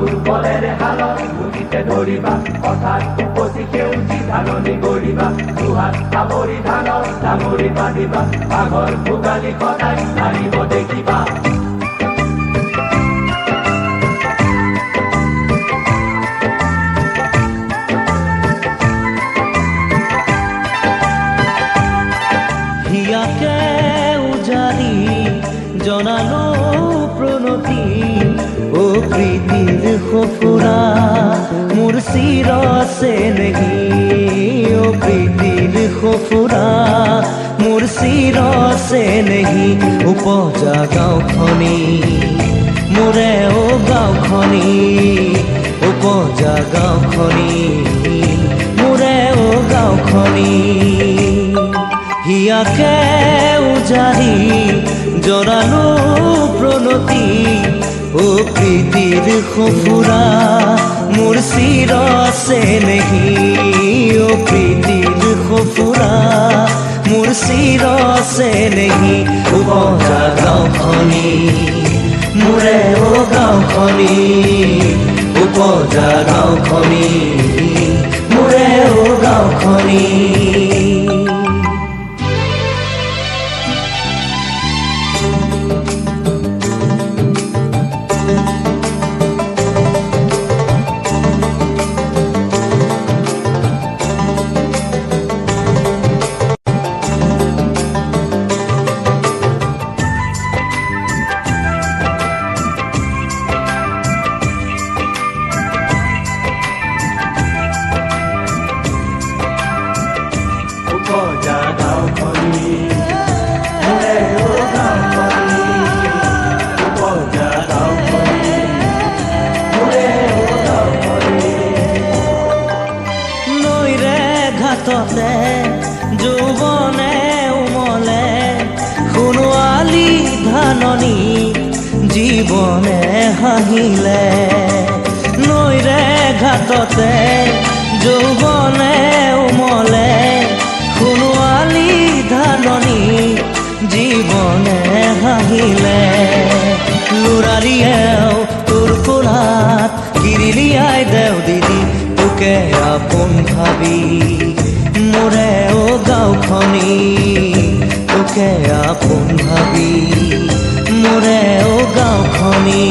দুর্বলের হালত বুঝিতে ধরিবা অর্থাৎ উপস্থিতে উচিত ধারণী গড়িবা দুহাত সামরি ধানত সামরি বাঁধিবা ভাগর ভোগালী সদায় হারিব দেখিবা হিয়াকে উজাৰি জনালো প্ৰণতি ও প্ৰীতিৰ সফুৰা মোৰ চিৰ আছে নেকি ও প্ৰীতিৰ সফুৰা মোৰ চিৰ আছে নেকি উপজা গাঁওখনি মোৰে ও গাঁওখনি উপজা গাঁওখনি মোৰে ও গাঁওখনি হিয়াকে উজাৰি জনালো প্ৰণতি ও প্ৰীতিৰ সফুৰা মোৰ চিৰ আছে নেকি ও প্ৰীতিৰ সফুৰা মোৰ চিৰ আছে নেকি উপজা গাঁওখনি মোৰে ও গাঁওখনি উপজা গাঁওখনি মোৰে ও গাঁওখনি উপজা গাঁওখনি মোৰে ও গাঁওখনি উপজা গাঁওখনি মোৰে ও গাঁওখনি নৈৰে ঘাটতে যৌৱনে উমলে সোণোৱালী ধাননি জীৱনে হাঁহিলে নৈৰে ঘাটতে যৌৱনে উমলে সোণোৱালী ধাননি জীৱনে হাঁহিলে লুৰাৰিয়েও তোৰ কোলাত কিৰিলিয়াই দেও দিদি তোকে আপোন ভাবি মোৰে ও গাঁওখনি তোকে আপোন ভাবি মোৰে ও গাঁওখনি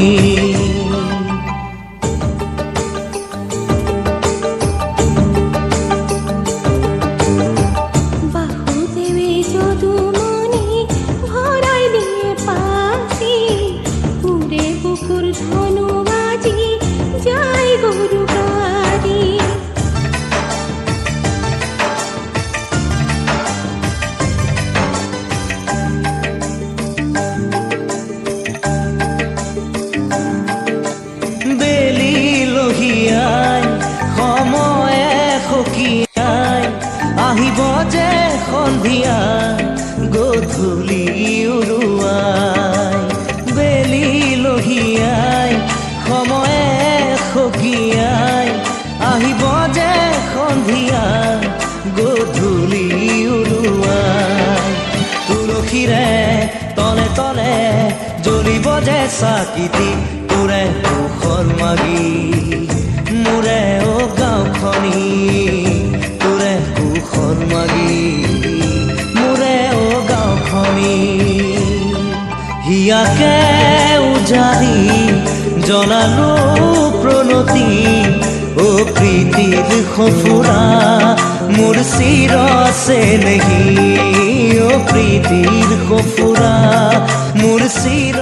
বেলি লহিয়াই সময়ে সকিয়াই আহিব যে সন্ধিয়া গধূলি উৰুৱাই বেলি লহিয়াই সময়ে সকিয়াই আহিব যে সন্ধিয়া গধূলি উৰুৱাই তুলসীৰে তলে তলে জ্বলিব যে চাকিটি তোৰে সুখৰ মাগি মোৰে ও গাঁওখনি তোৰে সুখৰ মাগি মোৰে ও গাঁওখনি হিয়াকে উজাৰি জনালো প্ৰণতি ও প্ৰীতিৰ সফুৰা মোৰ চিৰ আছে নেকি ও প্ৰীতিৰ সফুৰা মোৰ চিৰ